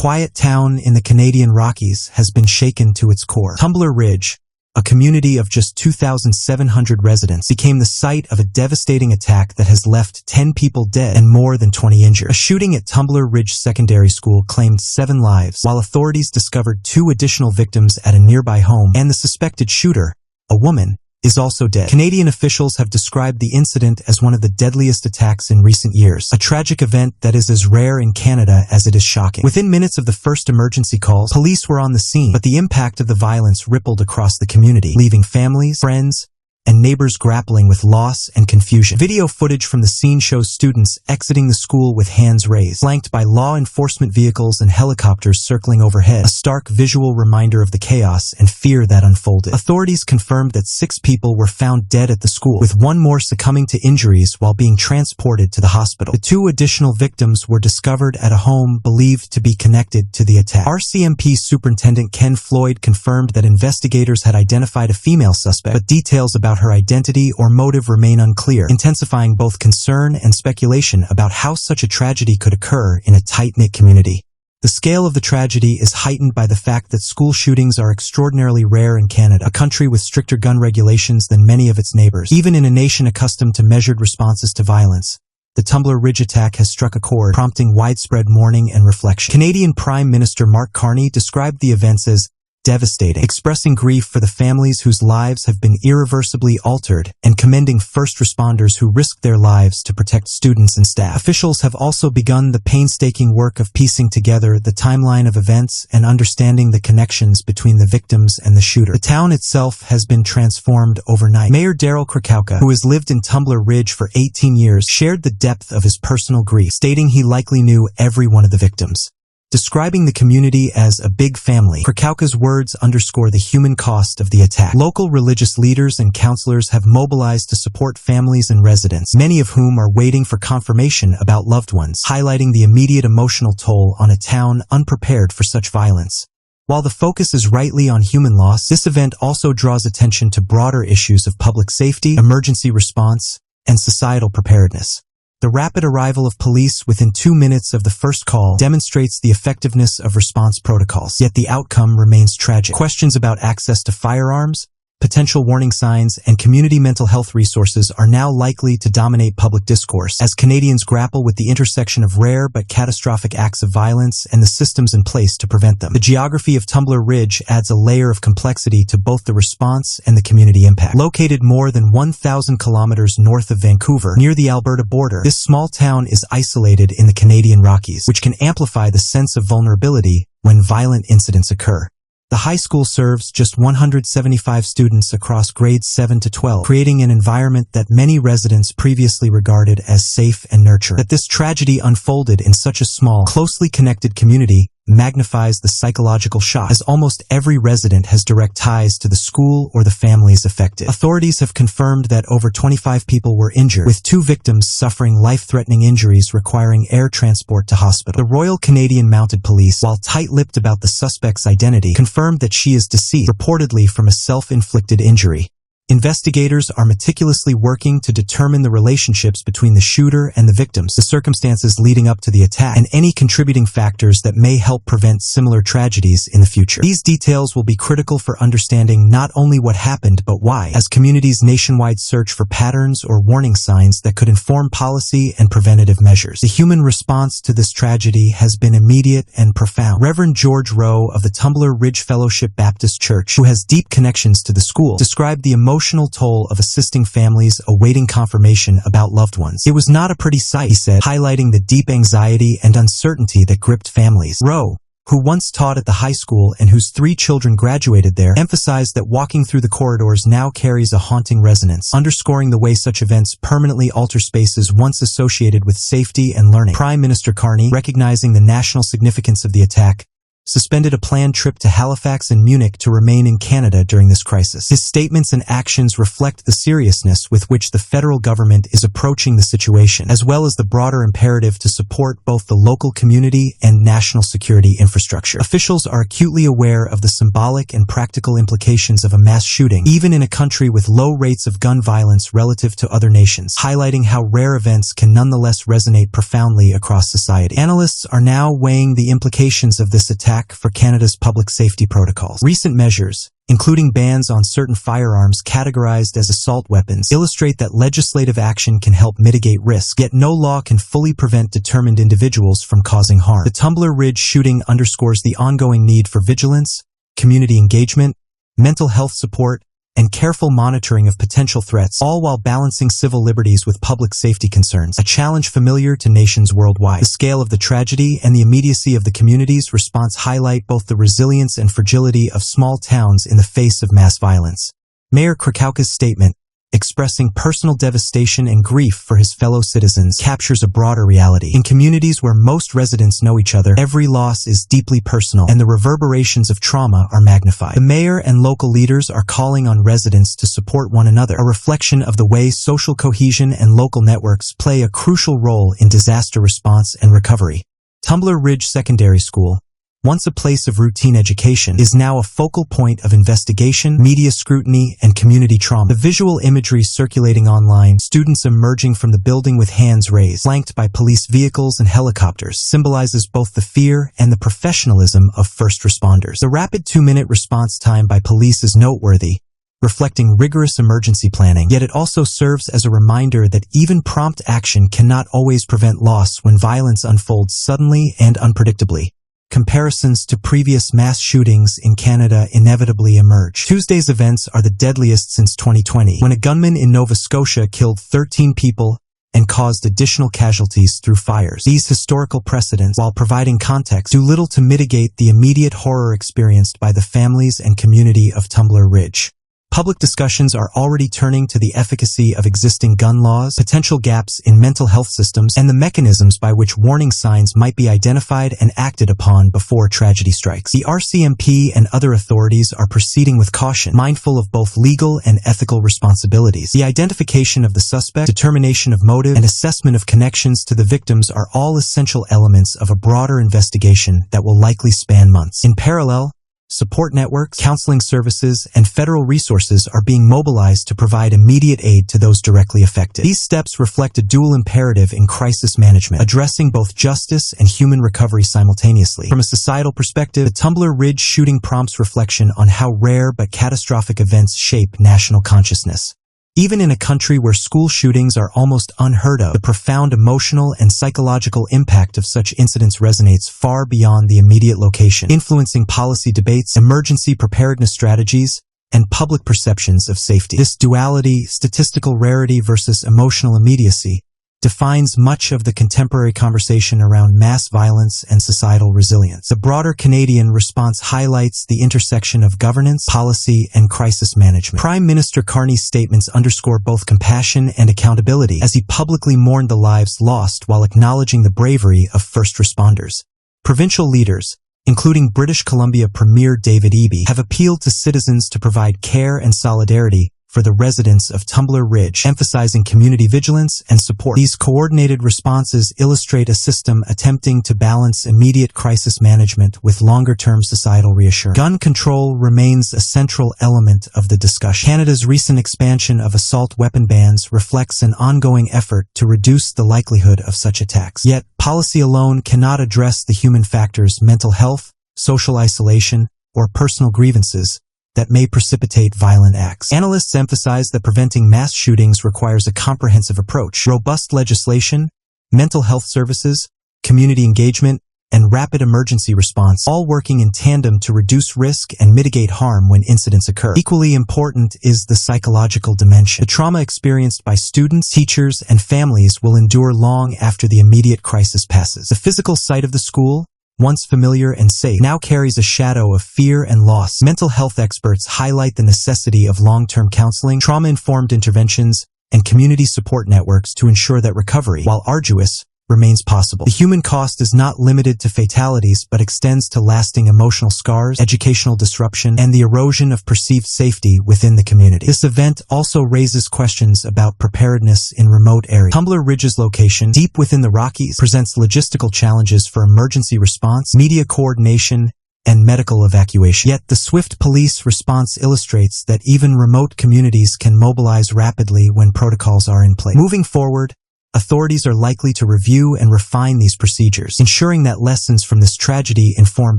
quiet town in the Canadian Rockies has been shaken to its core. Tumbler Ridge, a community of just 2,700 residents, became the site of a devastating attack that has left 10 people dead and more than 20 injured. A shooting at Tumbler Ridge Secondary School claimed 7 lives, while authorities discovered 2 additional victims at a nearby home, and the suspected shooter, a woman, is also dead. Canadian officials have described the incident as one of the deadliest attacks in recent years, a tragic event that is as rare in Canada as it is shocking. Within minutes of the first emergency calls, police were on the scene, but the impact of the violence rippled across the community, leaving families, friends, and neighbors grappling with loss and confusion. Video footage from the scene shows students exiting the school with hands raised, flanked by law enforcement vehicles and helicopters circling overhead, a stark visual reminder of the chaos and fear that unfolded. Authorities confirmed that 6 people were found dead at the school, with 1 more succumbing to injuries while being transported to the hospital. The 2 additional victims were discovered at a home believed to be connected to the attack. RCMP Superintendent Ken Floyd confirmed that investigators had identified a female suspect, but details about her identity or motive remain unclear, intensifying both concern and speculation about how such a tragedy could occur in a tight-knit community. The scale of the tragedy is heightened by the fact that school shootings are extraordinarily rare in Canada, a country with stricter gun regulations than many of its neighbors. Even in a nation accustomed to measured responses to violence, the Tumbler Ridge attack has struck a chord, prompting widespread mourning and reflection. Canadian Prime Minister Mark Carney described the events as devastating, expressing grief for the families whose lives have been irreversibly altered and commending first responders who risked their lives to protect students and staff. Officials have also begun the painstaking work of piecing together the timeline of events and understanding the connections between the victims and the shooter. The town itself has been transformed overnight. Mayor Daryl Krakauka, who has lived in Tumbler Ridge for 18 years, shared the depth of his personal grief, stating he likely knew every one of the victims. Describing the community as a big family, Krakauka's words underscore the human cost of the attack. Local religious leaders and counselors have mobilized to support families and residents, many of whom are waiting for confirmation about loved ones, highlighting the immediate emotional toll on a town unprepared for such violence. While the focus is rightly on human loss, this event also draws attention to broader issues of public safety, emergency response, and societal preparedness. The rapid arrival of police within 2 minutes of the first call demonstrates the effectiveness of response protocols, yet the outcome remains tragic. Questions about access to firearms, potential warning signs, and community mental health resources are now likely to dominate public discourse as Canadians grapple with the intersection of rare but catastrophic acts of violence and the systems in place to prevent them. The geography of Tumbler Ridge adds a layer of complexity to both the response and the community impact. Located more than 1,000 kilometers north of Vancouver, near the Alberta border, this small town is isolated in the Canadian Rockies, which can amplify the sense of vulnerability when violent incidents occur. The high school serves just 175 students across grades 7 to 12, creating an environment that many residents previously regarded as safe and nurturing. That this tragedy unfolded in such a small, closely connected community magnifies the psychological shock, as almost every resident has direct ties to the school or the families affected. Authorities have confirmed that over 25 people were injured, with 2 victims suffering life-threatening injuries requiring air transport to hospital. The Royal Canadian Mounted Police, while tight-lipped about the suspect's identity, confirmed that she is deceased, reportedly from a self-inflicted injury. Investigators are meticulously working to determine the relationships between the shooter and the victims, the circumstances leading up to the attack, and any contributing factors that may help prevent similar tragedies in the future. These details will be critical for understanding not only what happened but why, as communities nationwide search for patterns or warning signs that could inform policy and preventative measures. The human response to this tragedy has been immediate and profound. Reverend George Rowe of the Tumbler Ridge Fellowship Baptist Church, who has deep connections to the school, described the emotional toll of assisting families awaiting confirmation about loved ones. It was not a pretty sight, he said, highlighting the deep anxiety and uncertainty that gripped families. Rowe, who once taught at the high school and whose 3 children graduated there, emphasized that walking through the corridors now carries a haunting resonance, underscoring the way such events permanently alter spaces once associated with safety and learning. Prime Minister Carney, recognizing the national significance of the attack, suspended a planned trip to Halifax and Munich to remain in Canada during this crisis. His statements and actions reflect the seriousness with which the federal government is approaching the situation, as well as the broader imperative to support both the local community and national security infrastructure. Officials are acutely aware of the symbolic and practical implications of a mass shooting, even in a country with low rates of gun violence relative to other nations, highlighting how rare events can nonetheless resonate profoundly across society. Analysts are now weighing the implications of this attack for Canada's public safety protocols. Recent measures, including bans on certain firearms categorized as assault weapons, illustrate that legislative action can help mitigate risk, yet no law can fully prevent determined individuals from causing harm. The Tumbler Ridge shooting underscores the ongoing need for vigilance, community engagement, mental health support, and careful monitoring of potential threats, all while balancing civil liberties with public safety concerns, a challenge familiar to nations worldwide. The scale of the tragedy and the immediacy of the community's response highlight both the resilience and fragility of small towns in the face of mass violence. Mayor Krakowka's statement, expressing personal devastation and grief for his fellow citizens, captures a broader reality. In communities where most residents know each other, every loss is deeply personal, and the reverberations of trauma are magnified. The mayor and local leaders are calling on residents to support one another, a reflection of the way social cohesion and local networks play a crucial role in disaster response and recovery. Tumbler Ridge Secondary School, once a place of routine education, is now a focal point of investigation, media scrutiny, and community trauma. The visual imagery circulating online, students emerging from the building with hands raised, flanked by police vehicles and helicopters, symbolizes both the fear and the professionalism of first responders. The rapid 2-minute response time by police is noteworthy, reflecting rigorous emergency planning, yet it also serves as a reminder that even prompt action cannot always prevent loss when violence unfolds suddenly and unpredictably. Comparisons to previous mass shootings in Canada inevitably emerge. Tuesday's events are the deadliest since 2020, when a gunman in Nova Scotia killed 13 people and caused additional casualties through fires. These historical precedents, while providing context, do little to mitigate the immediate horror experienced by the families and community of Tumbler Ridge. Public discussions are already turning to the efficacy of existing gun laws, potential gaps in mental health systems, and the mechanisms by which warning signs might be identified and acted upon before tragedy strikes. The RCMP and other authorities are proceeding with caution, mindful of both legal and ethical responsibilities. The identification of the suspect, determination of motive, and assessment of connections to the victims are all essential elements of a broader investigation that will likely span months. In parallel, support networks, counseling services, and federal resources are being mobilized to provide immediate aid to those directly affected. These steps reflect a dual imperative in crisis management, addressing both justice and human recovery simultaneously. From a societal perspective, the Tumbler Ridge shooting prompts reflection on how rare but catastrophic events shape national consciousness. Even in a country where school shootings are almost unheard of, the profound emotional and psychological impact of such incidents resonates far beyond the immediate location, influencing policy debates, emergency preparedness strategies, and public perceptions of safety. This duality, statistical rarity versus emotional immediacy, defines much of the contemporary conversation around mass violence and societal resilience. The broader Canadian response highlights the intersection of governance, policy, and crisis management. Prime Minister Carney's statements underscore both compassion and accountability, as he publicly mourned the lives lost while acknowledging the bravery of first responders. Provincial leaders, including British Columbia Premier David Eby, have appealed to citizens to provide care and solidarity for the residents of Tumbler Ridge, emphasizing community vigilance and support. These coordinated responses illustrate a system attempting to balance immediate crisis management with longer-term societal reassurance. Gun control remains a central element of the discussion. Canada's recent expansion of assault weapon bans reflects an ongoing effort to reduce the likelihood of such attacks. Yet, policy alone cannot address the human factors: mental health, social isolation, or personal grievances that may precipitate violent acts. Analysts emphasize that preventing mass shootings requires a comprehensive approach. Robust legislation, mental health services, community engagement, and rapid emergency response, all working in tandem to reduce risk and mitigate harm when incidents occur. Equally important is the psychological dimension. The trauma experienced by students, teachers, and families will endure long after the immediate crisis passes. The physical site of the school, once familiar and safe, now carries a shadow of fear and loss. Mental health experts highlight the necessity of long-term counseling, trauma-informed interventions, and community support networks to ensure that recovery, while arduous, remains possible. The human cost is not limited to fatalities but extends to lasting emotional scars, educational disruption, and the erosion of perceived safety within the community. This event also raises questions about preparedness in remote areas. Tumbler Ridge's location, deep within the Rockies, presents logistical challenges for emergency response, media coordination, and medical evacuation. Yet the swift police response illustrates that even remote communities can mobilize rapidly when protocols are in place. Moving forward, authorities are likely to review and refine these procedures, ensuring that lessons from this tragedy inform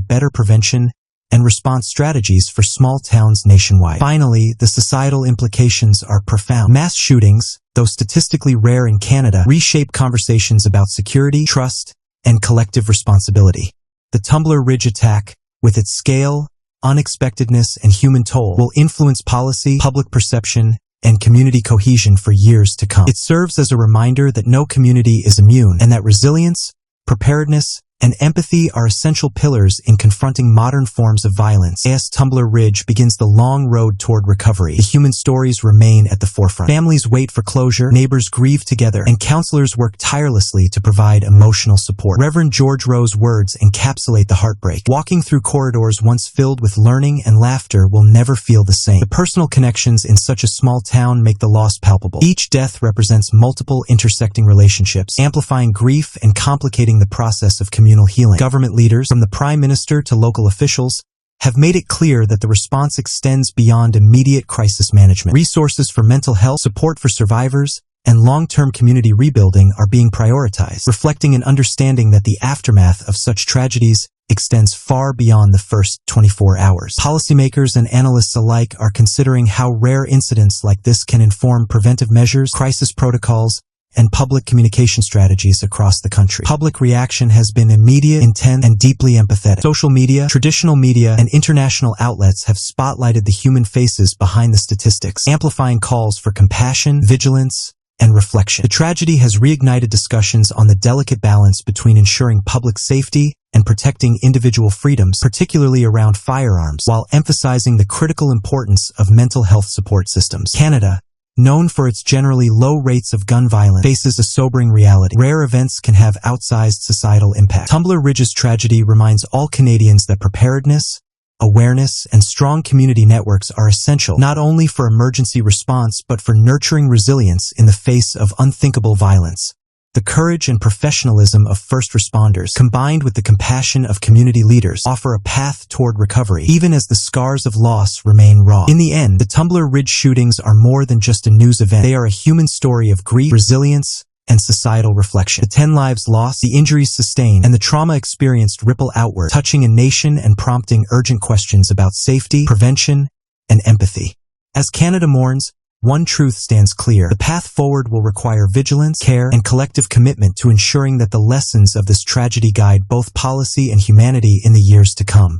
better prevention and response strategies for small towns nationwide. Finally, the societal implications are profound. Mass shootings, though statistically rare in Canada, reshape conversations about security, trust, and collective responsibility. The Tumbler Ridge attack, with its scale, unexpectedness, and human toll, will influence policy, public perception, and community cohesion for years to come. It serves as a reminder that no community is immune, and that resilience, preparedness, and empathy are essential pillars in confronting modern forms of violence. As Tumbler Ridge begins the long road toward recovery, the human stories remain at the forefront. Families wait for closure, neighbors grieve together, and counselors work tirelessly to provide emotional support. Reverend George Rowe's words encapsulate the heartbreak. Walking through corridors once filled with learning and laughter will never feel the same. The personal connections in such a small town make the loss palpable. Each death represents multiple intersecting relationships, amplifying grief and complicating the process of communal healing. Government leaders, from the Prime Minister to local officials, have made it clear that the response extends beyond immediate crisis management. Resources for mental health, support for survivors, and long-term community rebuilding are being prioritized, reflecting an understanding that the aftermath of such tragedies extends far beyond the first 24 hours. Policymakers and analysts alike are considering how rare incidents like this can inform preventive measures, crisis protocols, and public communication strategies across the country. Public reaction has been immediate, intense, and deeply empathetic. Social media, traditional media, and international outlets have spotlighted the human faces behind the statistics, amplifying calls for compassion, vigilance, and reflection. The tragedy has reignited discussions on the delicate balance between ensuring public safety and protecting individual freedoms, particularly around firearms, while emphasizing the critical importance of mental health support systems. Canada, known for its generally low rates of gun violence, faces a sobering reality. Rare events can have outsized societal impact. Tumbler Ridge's tragedy reminds all Canadians that preparedness, awareness, and strong community networks are essential, not only for emergency response but for nurturing resilience in the face of unthinkable violence. The courage and professionalism of first responders, combined with the compassion of community leaders, offer a path toward recovery, even as the scars of loss remain raw. In the end, the Tumbler Ridge shootings are more than just a news event. They are a human story of grief, resilience, and societal reflection. The 10 lives lost, the injuries sustained, and the trauma experienced ripple outward, touching a nation and prompting urgent questions about safety, prevention, and empathy. As Canada mourns, one truth stands clear. The path forward will require vigilance, care, and collective commitment to ensuring that the lessons of this tragedy guide both policy and humanity in the years to come.